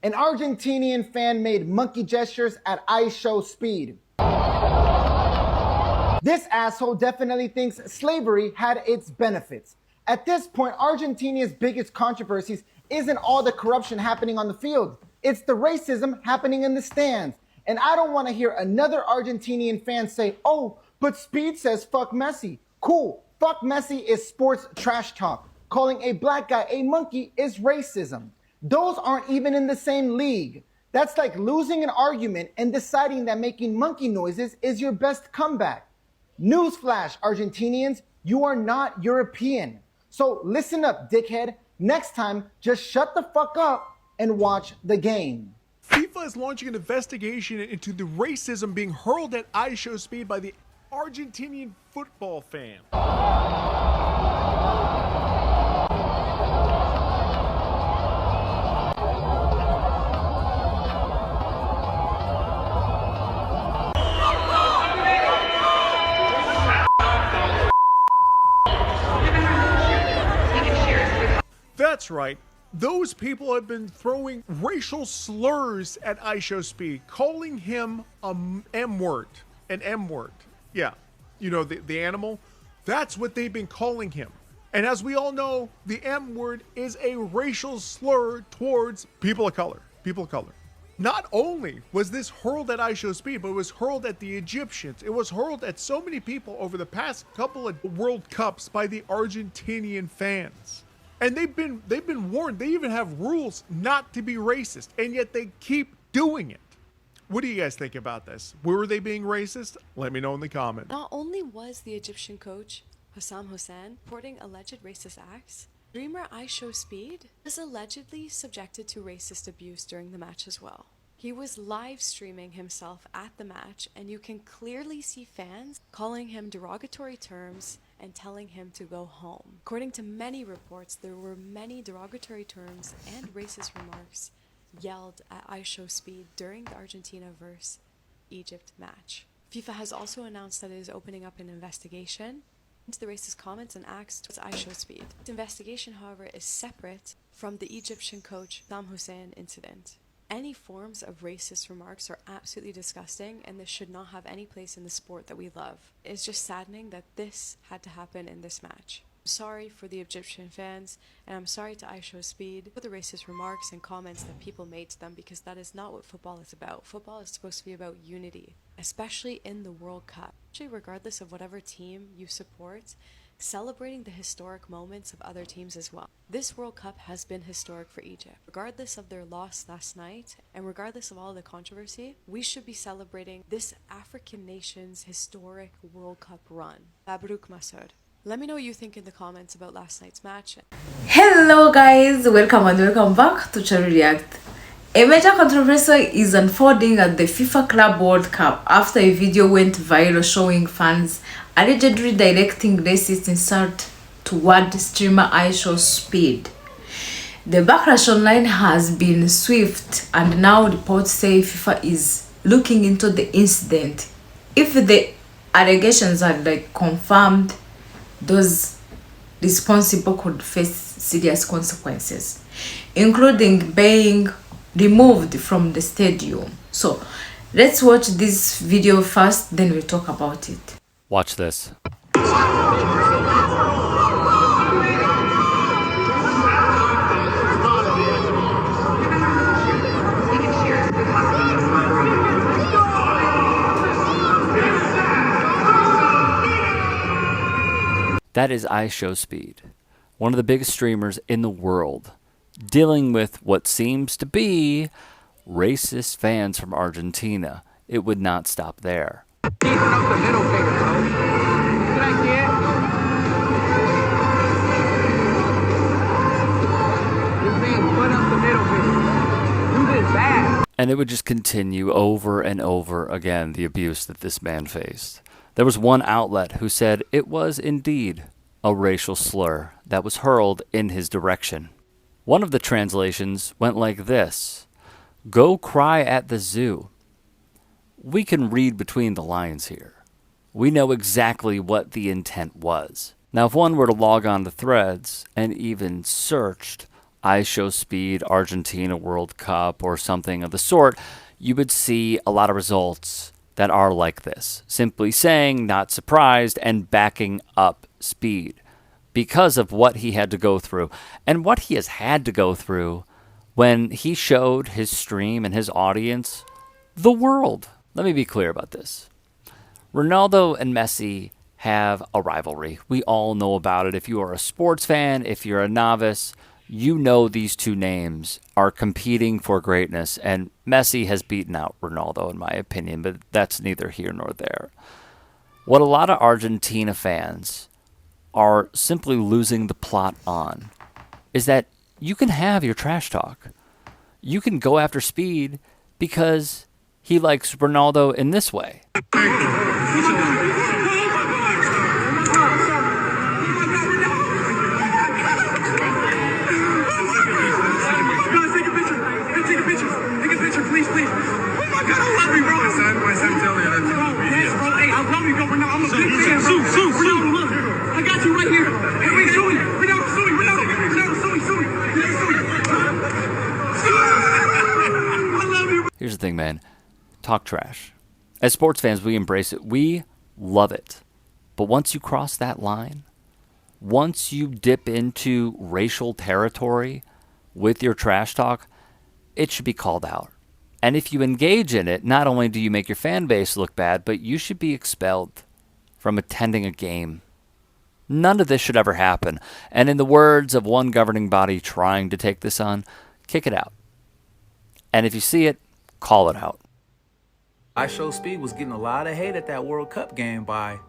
An Argentinian fan made monkey gestures at IShowSpeed. This asshole definitely thinks slavery had its benefits. At this point, Argentina's biggest controversies isn't all the corruption happening on the field. It's the racism happening in the stands. And I don't want to hear another Argentinian fan say, oh, but Speed says fuck Messi. Cool, fuck Messi is sports trash talk. Calling a black guy a monkey is racism. Those aren't even in the same league. That's like losing an argument and deciding that making monkey noises is your best comeback. Newsflash, Argentinians, you are not European. So listen up, dickhead. Next time, just shut the fuck up and watch the game. FIFA is launching an investigation into the racism being hurled at IShowSpeed by the Argentinian football fan. That's right. Those people have been throwing racial slurs at IShowSpeed, calling him an M-word. An M-word. Yeah. You know, the animal? That's what they've been calling him. And as we all know, the M-word is a racial slur towards people of color. People of color. Not only was this hurled at IShowSpeed, but it was hurled at the Egyptians. It was hurled at so many people over the past couple of World Cups by the Argentinian fans. And they've been warned. They even have rules not to be racist, and yet they keep doing it. What do you guys think about this? Were they being racist? Let me know in the comments. Not only was the Egyptian coach Hossam Hossein reporting alleged racist acts, streamer IShowSpeed was allegedly subjected to racist abuse during the match as well. He was live streaming himself at the match, and you can clearly see fans calling him derogatory terms and telling him to go home. According to many reports, there were many derogatory terms and racist remarks yelled at IShowSpeed during the Argentina vs. Egypt match. FIFA has also announced that it is opening up an investigation into the racist comments and acts towards IShowSpeed. This investigation, however, is separate from the Egyptian coach Hossam Hossein incident. Any forms of racist remarks are absolutely disgusting, and this should not have any place in the sport that we love. It's just saddening that this had to happen in this match. I'm sorry for the Egyptian fans, and I'm sorry to IShowSpeed for the racist remarks and comments that people made to them, because that is not what football is about. Football is supposed to be about unity, especially in the World Cup. Actually, regardless of whatever team you support, celebrating the historic moments of other teams as well. This World Cup has been historic for Egypt. Regardless of their loss last night, and regardless of all the controversy, we should be celebrating this African nation's historic World Cup run. Mabruk Masoud. Let me know what you think in the comments about last night's match. Hello guys, welcome and welcome back to Charly React. A major controversy is unfolding at the FIFA Club World Cup after a video went viral showing fans allegedly directing racist insult toward streamer IShowSpeed. The backlash online has been swift, and now reports say FIFA is looking into the incident. If the allegations are confirmed, those responsible could face serious consequences, including being removed from the stadium. So let's watch this video first, then we'll talk about it. Watch this. That is IShowSpeed, one of the biggest streamers in the world, dealing with what seems to be racist fans from Argentina. It would not stop there. Keeping up the middle finger, bro. Can I get? You're being put up the middle finger. Do this bad. And it would just continue over and over again, the abuse that this man faced. There was one outlet who said it was indeed a racial slur that was hurled in his direction. One of the translations went like this: "Go cry at the zoo." We can read between the lines here. We know exactly what the intent was. Now, if one were to log on to Threads and even searched IShowSpeed Argentina World Cup or something of the sort, you would see a lot of results that are like this. Simply saying, not surprised, and backing up Speed because of what he had to go through and what he has had to go through when he showed his stream and his audience the world. Let me be clear about this. Ronaldo and Messi have a rivalry. We all know about it. If you are a sports fan, if you're a novice, you know these two names are competing for greatness, and Messi has beaten out Ronaldo, in my opinion, but that's neither here nor there. What a lot of Argentina fans are simply losing the plot on is that you can have your trash talk. You can go after Speed because he likes Ronaldo in this way. Here's the thing, man. Talk trash. As sports fans, we embrace it. We love it. But once you cross that line, once you dip into racial territory with your trash talk, it should be called out. And if you engage in it, not only do you make your fan base look bad, but you should be expelled from attending a game. None of this should ever happen. And in the words of one governing body trying to take this on, kick it out. And if you see it, call it out. IShowSpeed was getting a lot of hate at that World Cup game by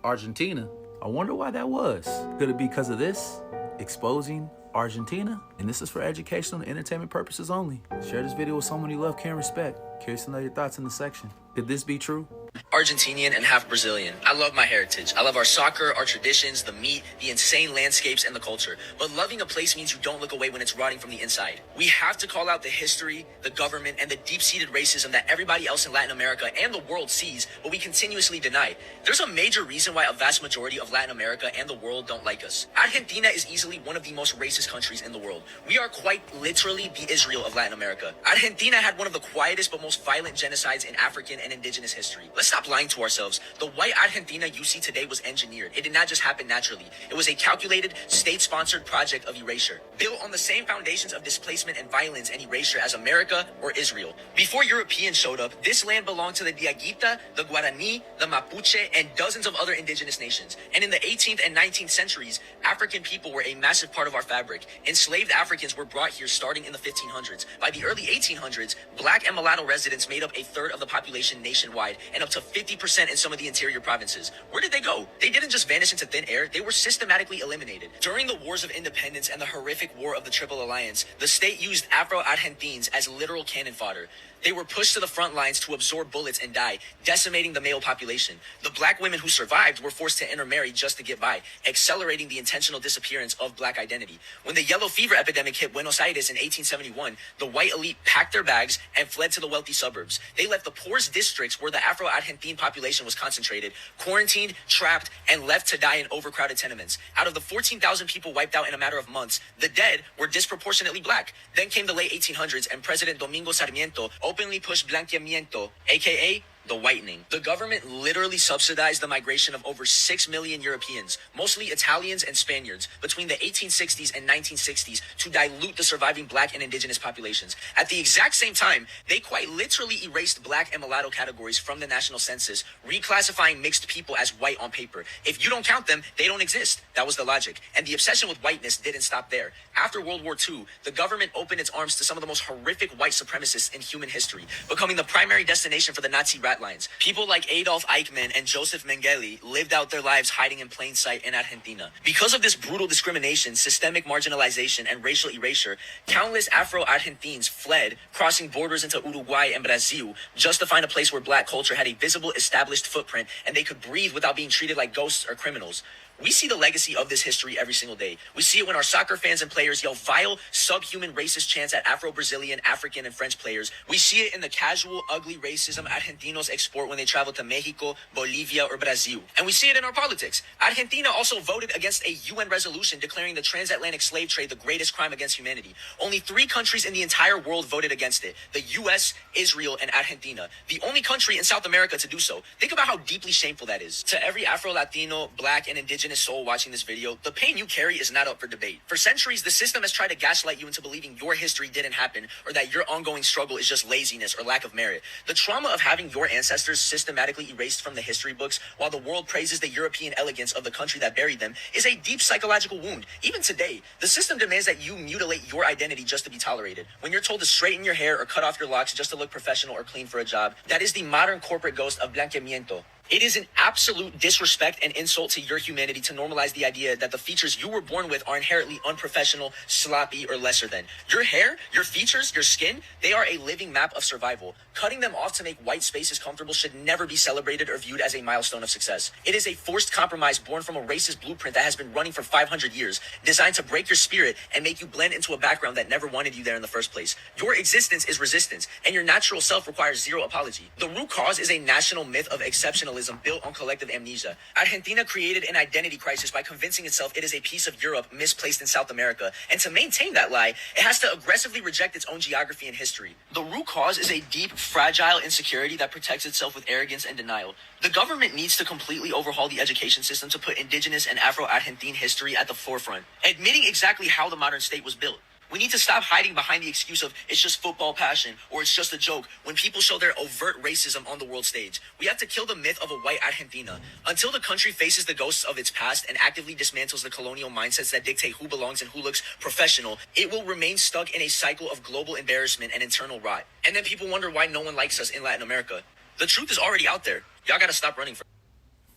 Argentina. I wonder why that was. Could it be because of this? Exposing Argentina? And this is for educational and entertainment purposes only. Share this video with someone you love, care, and respect. Curious to know your thoughts in the section. Could this be true? Argentinian and half Brazilian. I love my heritage. I love our soccer, our traditions, the meat, the insane landscapes, and the culture. But loving a place means you don't look away when it's rotting from the inside. We have to call out the history, the government, and the deep-seated racism that everybody else in Latin America and the world sees, but we continuously deny. There's a major reason why a vast majority of Latin America and the world don't like us. Argentina is easily one of the most racist countries in the world. We are quite literally the Israel of Latin America. Argentina had one of the quietest but most violent genocides in African and indigenous history. Let's stop lying to ourselves. The white Argentina you see today was engineered. It did not just happen naturally. It was a calculated, state-sponsored project of erasure, built on the same foundations of displacement and violence and erasure as America or Israel. Before Europeans showed up, this land belonged to the Diaguita, the Guarani, the Mapuche, and dozens of other indigenous nations. And in the 18th and 19th centuries, African people were a massive part of our fabric. Enslaved Africans were brought here starting in the 1500s. By the early 1800s, black and mulatto residents made up a third of the population nationwide, and up to 50% in some of the interior provinces. Where did they go? They didn't just vanish into thin air, they were systematically eliminated. During the Wars of Independence and the horrific War of the Triple Alliance, the state used Afro-Argentines as literal cannon fodder. They were pushed to the front lines to absorb bullets and die, decimating the male population. The black women who survived were forced to intermarry just to get by, accelerating the intentional disappearance of black identity. When the yellow fever epidemic hit Buenos Aires in 1871, the white elite packed their bags and fled to the wealthy suburbs. They left the poorest districts where the Afro-Argentine population was concentrated, quarantined, trapped, and left to die in overcrowded tenements. Out of the 14,000 people wiped out in a matter of months, the dead were disproportionately black. Then came the late 1800s, and President Domingo Sarmiento openly pushed blanqueamiento, aka the whitening. The government literally subsidized the migration of over 6 million Europeans, mostly Italians and Spaniards, between the 1860s and 1960s to dilute the surviving black and indigenous populations. At the exact same time, they quite literally erased black and mulatto categories from the national census, reclassifying mixed people as white on paper. If you don't count them, they don't exist. That was the logic. And the obsession with whiteness didn't stop there. After World War II, the government opened its arms to some of the most horrific white supremacists in human history, becoming the primary destination for the Nazi rat lines. People like Adolf Eichmann and Joseph Mengele lived out their lives hiding in plain sight in Argentina. Because of this brutal discrimination, systemic marginalization, and racial erasure, countless Afro-Argentines fled, crossing borders into Uruguay and Brazil just to find a place where black culture had a visible, established footprint and they could breathe without being treated like ghosts or criminals. We see the legacy of this history every single day. We see it when our soccer fans and players yell vile, subhuman racist chants at Afro-Brazilian, African, and French players. We see it in the casual, ugly racism Argentinos export when they travel to Mexico, Bolivia, or Brazil. And we see it in our politics. Argentina also voted against a UN resolution declaring the transatlantic slave trade the greatest crime against humanity. Only 3 countries in the entire world voted against it: the US, Israel, and Argentina. The only country in South America to do so. Think about how deeply shameful that is. To every Afro-Latino, Black, and Indigenous soul watching this video, the pain you carry is not up for debate. For centuries, the system has tried to gaslight you into believing your history didn't happen, or that your ongoing struggle is just laziness or lack of merit. The trauma of having your ancestors systematically erased from the history books while the world praises the European elegance of the country that buried them is a deep psychological wound. Even today, the system demands that you mutilate your identity just to be tolerated. When you're told to straighten your hair or cut off your locks just to look professional or clean for a job, that is the modern corporate ghost of blanqueamiento. It is an absolute disrespect and insult to your humanity to normalize the idea that the features you were born with are inherently unprofessional, sloppy, or lesser than. Your hair, your features, your skin, they are a living map of survival. Cutting them off to make white spaces comfortable should never be celebrated or viewed as a milestone of success. It is a forced compromise born from a racist blueprint that has been running for 500 years, designed to break your spirit and make you blend into a background that never wanted you there in the first place. Your existence is resistance, and your natural self requires zero apology. The root cause is a national myth of exceptionalism built on collective amnesia. Argentina created an identity crisis by convincing itself it is a piece of Europe misplaced in South America, and to maintain that lie, it has to aggressively reject its own geography and history. The root cause is a deep, fragile insecurity that protects itself with arrogance and denial. The government needs to completely overhaul the education system to put indigenous and Afro-Argentine history at the forefront, admitting exactly how the modern state was built. We need to stop hiding behind the excuse of it's just football passion or it's just a joke when people show their overt racism on the world stage. We have to kill the myth of a white Argentina. Until the country faces the ghosts of its past and actively dismantles the colonial mindsets that dictate who belongs and who looks professional, it will remain stuck in a cycle of global embarrassment and internal rot. And then people wonder why no one likes us in Latin America. The truth is already out there. Y'all gotta stop running from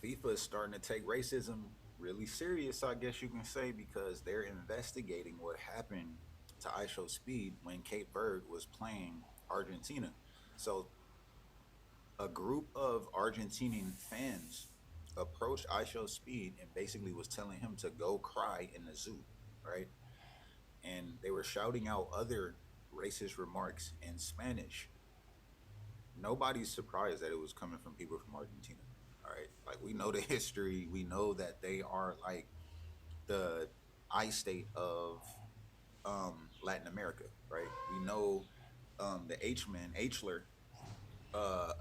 FIFA is starting to take racism really serious, I guess you can say, because they're investigating what happened to IShowSpeed when Cape Verde was playing Argentina. So a group of Argentinian fans approached IShowSpeed and basically was telling him to go cry in the zoo, right? And they were shouting out other racist remarks in Spanish. Nobody's surprised that it was coming from people from Argentina, all right? Like, we know the history. We know that they are like the I-state of Latin America, right? We know the H-man, Hler,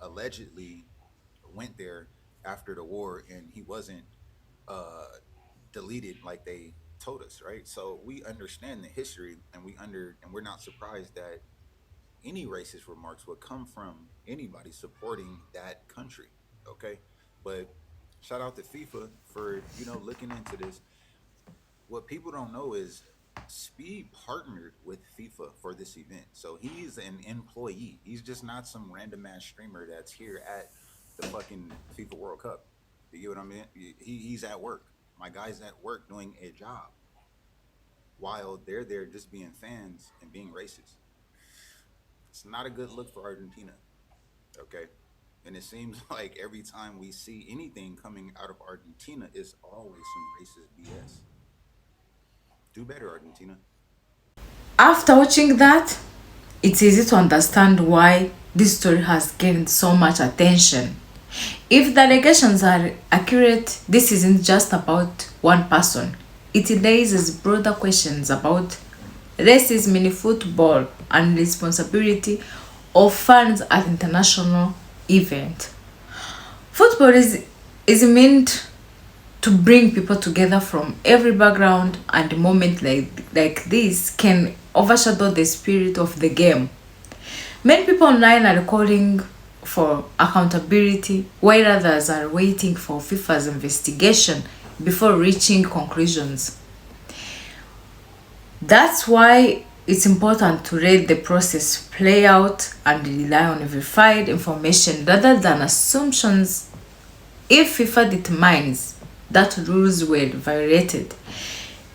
allegedly went there after the war, and he wasn't deleted like they told us, right? So we understand the history, and we're not surprised that any racist remarks would come from anybody supporting that country, okay? But shout out to FIFA for, looking into this. What people don't know is Speed partnered with FIFA for this event. So he's an employee. He's just not some random ass streamer that's here at the fucking FIFA World Cup. You get what I mean? He's at work. My guy's at work doing a job while they're there just being fans and being racist. It's not a good look for Argentina, okay? And it seems like every time we see anything coming out of Argentina, it's always some racist BS. Do better, Argentina. After watching that, it's easy to understand why this story has gained so much attention. If the allegations are accurate, this isn't just about one person. It raises broader questions about racism in football and responsibility of fans at international events. Football is meant to bring people together from every background, and a moment like this can overshadow the spirit of the game. Many people online are calling for accountability, while others are waiting for FIFA's investigation before reaching conclusions. That's why it's important to let the process play out and rely on verified information rather than assumptions. If FIFA determines that rules were violated,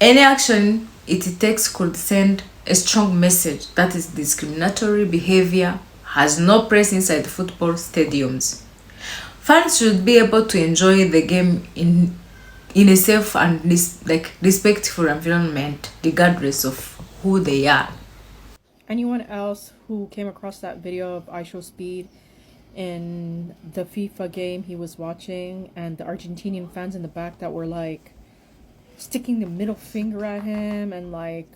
any action it takes could send a strong message that is discriminatory behavior has no place inside football stadiums. Fans should be able to enjoy the game in in a safe and respectful environment, regardless of who they are. Anyone else who came across that video of IShowSpeed in the FIFA game he was watching, and the Argentinian fans in the back that were like sticking the middle finger at him and like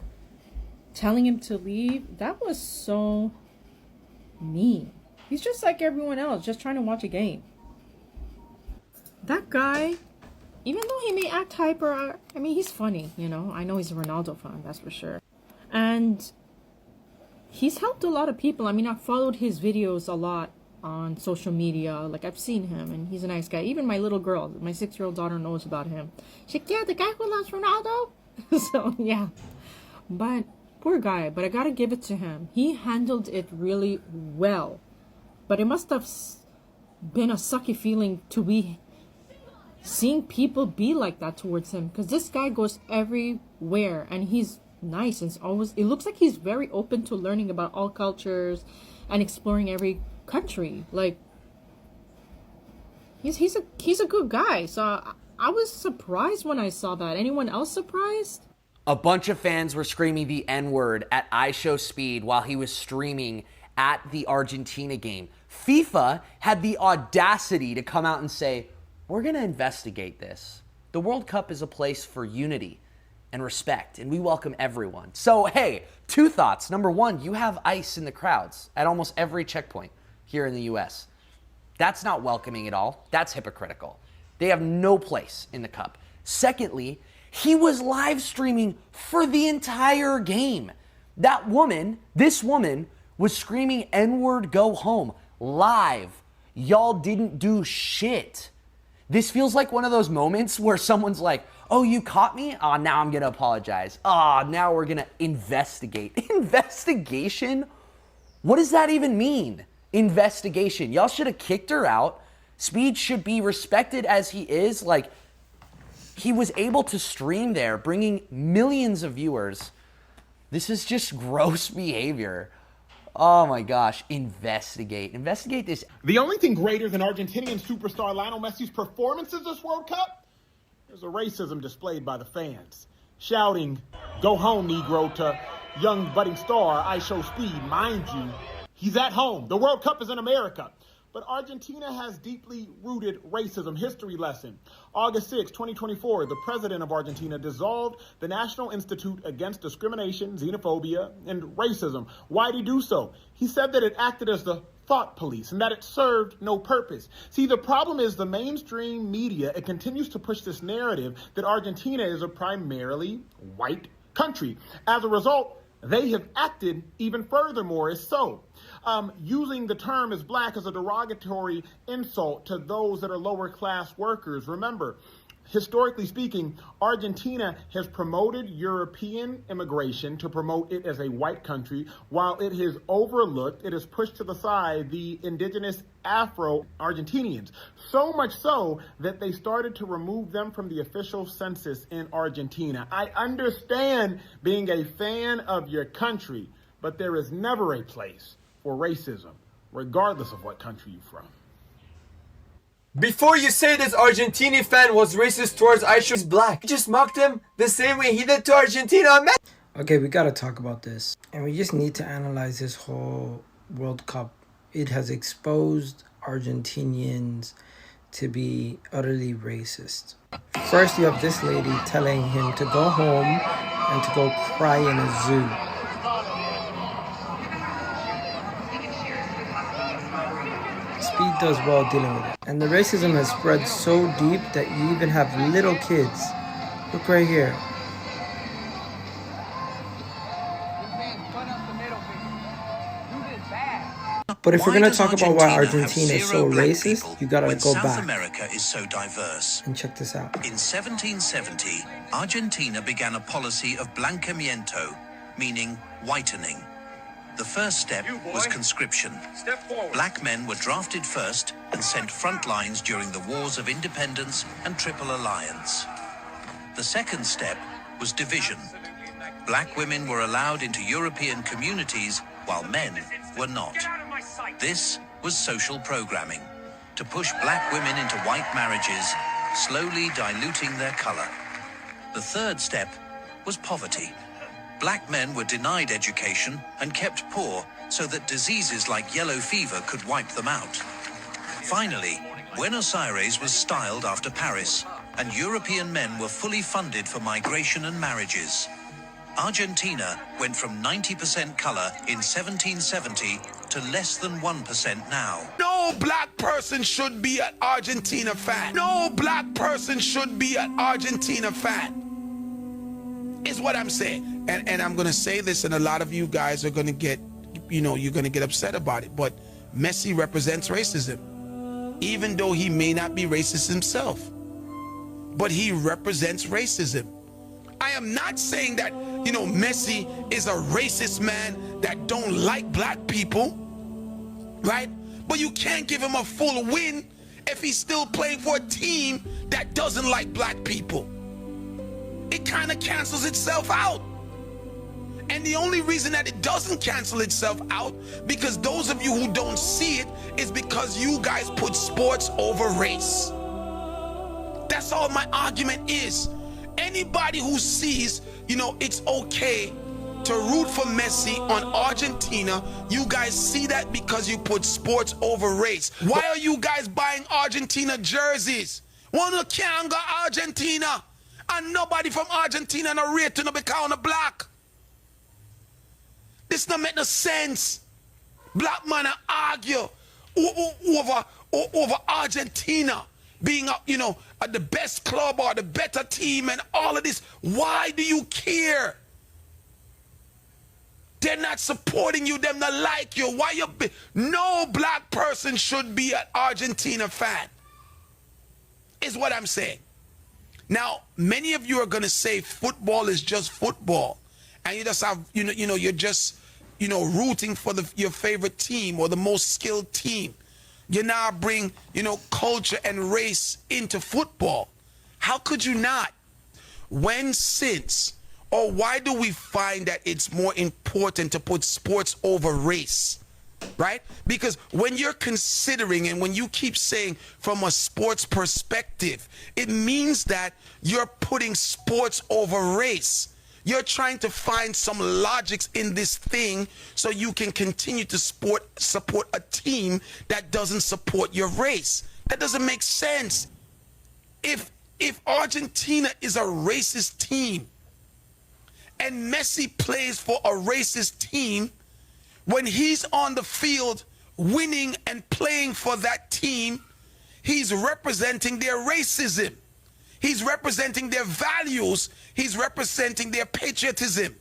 telling him to leave, that was so mean. He's just like everyone else, just trying to watch a game. That guy, even though he may act hyper, I mean, he's funny, you know. I know he's a Ronaldo fan, that's for sure. And he's helped a lot of people. I mean, I've followed his videos a lot on social media. Like, I've seen him, and he's a nice guy. Even my little girl, my 6-year-old daughter, knows about him. She's like, yeah, the guy who loves Ronaldo. So, yeah. But, poor guy. But I gotta give it to him. He handled it really well. But it must have been a sucky feeling to be seeing people be like that towards him. Because this guy goes everywhere, and he's nice, and it looks like he's very open to learning about all cultures and exploring every country. Like, he's a good guy. So I was surprised when I saw that. Anyone else surprised? A bunch of fans were screaming the N-word at IShowSpeed while he was streaming at the Argentina game. FIFA had the audacity to come out and say, we're going to investigate this. The World Cup is a place for unity and respect, and we welcome everyone. So, hey, 2 thoughts. Number 1, you have ICE in the crowds at almost every checkpoint here in the US. That's not welcoming at all. That's hypocritical. They have no place in the Cup. Secondly, he was live streaming for the entire game. This woman was screaming N-word go home live. Y'all didn't do shit. This feels like one of those moments where someone's like, oh, you caught me? Oh, now I'm going to apologize. Oh, now we're going to investigate. Investigation? What does that even mean? Investigation. Y'all should have kicked her out. Speed should be respected as he is. Like, he was able to stream there, bringing millions of viewers. This is just gross behavior. Oh my gosh, investigate this. The only thing greater than Argentinian superstar Lionel Messi's performances this World Cup is the racism displayed by the fans, shouting, go home, Negro, to young budding star IShowSpeed. Mind you, he's at home. The World Cup is in America. But Argentina has deeply rooted racism. History lesson. August 6, 2024, the president of Argentina dissolved the National Institute Against Discrimination, Xenophobia, and Racism. Why did he do so? He said that it acted as the thought police and that it served no purpose. See, the problem is the mainstream media, it continues to push this narrative that Argentina is a primarily white country. As a result, they have acted even furthermore as so. Using the term as black as a derogatory insult to those that are lower class workers. Remember, historically speaking, Argentina has promoted European immigration to promote it as a white country, while it has overlooked, it has pushed to the side the indigenous Afro-Argentinians. So much so that they started to remove them from the official census in Argentina. I understand being a fan of your country, but there is never a place for racism, regardless of what country you're from. Before you say this Argentinian fan was racist towards Aisha, he's black. You just mocked him the same way he did to Argentina. Okay, we gotta talk about this. And we just need to analyze this whole World Cup. It has exposed Argentinians to be utterly racist. First, you have this lady telling him to go home and to go cry in a zoo. Speed does well dealing with it. And the racism has spread so deep that you even have little kids. Look right here. But if we're going to talk about why Argentina is so racist, you gotta go back. South America is so diverse. And check this out. In 1770, Argentina began a policy of blanqueamiento, meaning whitening. The first step was conscription. Black men were drafted first and sent front lines during the Wars of Independence and Triple Alliance. The second step was division. Black women were allowed into European communities while men were not. This was social programming. To push black women into white marriages, slowly diluting their color. The third step was poverty. Black men were denied education and kept poor so that diseases like yellow fever could wipe them out. Finally, Buenos Aires was styled after Paris, and European men were fully funded for migration and marriages. Argentina went from 90% color in 1770 to less than 1% now. No black person should be an Argentina fan. No black person should be an Argentina fan. Is what I'm saying. And I'm going to say this, and a lot of you guys are going to get, you're going to get upset about it. But Messi represents racism, even though he may not be racist himself. But he represents racism. I am not saying that, Messi is a racist man that don't like black people, right? But you can't give him a full win if he's still playing for a team that doesn't like black people. It kind of cancels itself out. And the only reason that it doesn't cancel itself out, because those of you who don't see it, is because you guys put sports over race. That's all my argument is. Anybody who sees, it's okay to root for Messi on Argentina, you guys see that because you put sports over race. Why are you guys buying Argentina jerseys? One can't go Argentina, and nobody from Argentina no rate to no become a black. This don't make no sense. Black man argue over Argentina being the best club or the better team and all of this. Why do you care? They're not supporting you, them not like you. Why you no black person should be an Argentina fan, is what I'm saying. Now, many of you are gonna say football is just football, and you just have, you're just, rooting for your favorite team or the most skilled team. You now bring, culture and race into football. How could you not? Or why do we find that it's more important to put sports over race, right? Because when you're considering and when you keep saying from a sports perspective, it means that you're putting sports over race. You're trying to find some logics in this thing so you can continue to support a team that doesn't support your race. That doesn't make sense. If Argentina is a racist team and Messi plays for a racist team, when he's on the field winning and playing for that team, he's representing their racism. He's representing their values. He's representing their patriotism.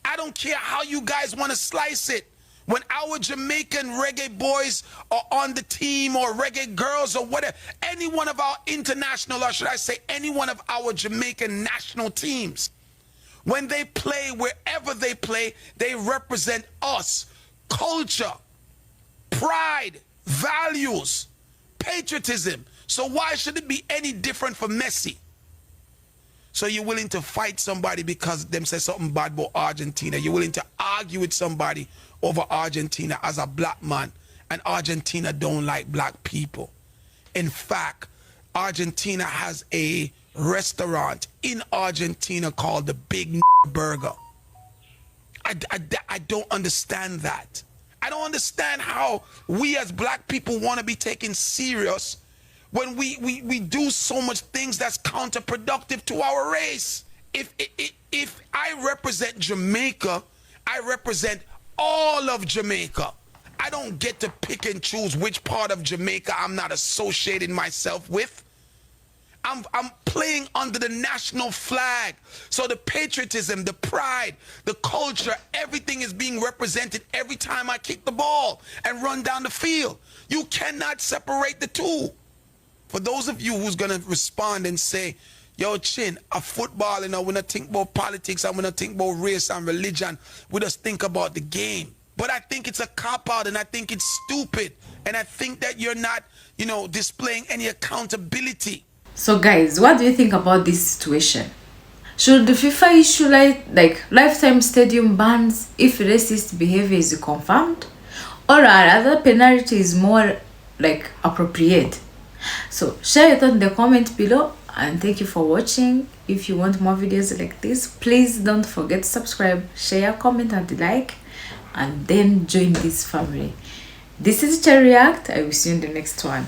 I don't care how you guys want to slice it. When our Jamaican reggae boys are on the team, or reggae girls, or whatever, any one of our international, or should I say any one of our Jamaican national teams, when they play, wherever they play, they represent us. Culture, pride, values, patriotism. So why should it be any different for Messi? So you're willing to fight somebody because them say something bad about Argentina. You're willing to argue with somebody over Argentina as a black man, and Argentina don't like black people. In fact, Argentina has a restaurant in Argentina called the Big Burger. I don't understand that. I don't understand how we as black people want to be taken serious when we do so much things that's counterproductive to our race. If I represent Jamaica, I represent all of Jamaica. I don't get to pick and choose which part of Jamaica I'm not associating myself with. I'm playing under the national flag. So the patriotism, the pride, the culture, everything is being represented every time I kick the ball and run down the field. You cannot separate the two. For those of you who's gonna respond and say, yo, Chin, a football, we're not think about politics, and we're not think about race and religion, we just think about the game. But I think it's a cop-out, and I think it's stupid. And I think that you're not, displaying any accountability. So guys, what do you think about this situation? Should the FIFA issue like lifetime stadium bans if racist behavior is confirmed? Or are other penalties more appropriate? So share your thoughts in the comment below, and thank you for watching. If you want more videos like this, please don't forget to subscribe, share, comment and like, and then join this family. This is Charly React. I will see you in the next one.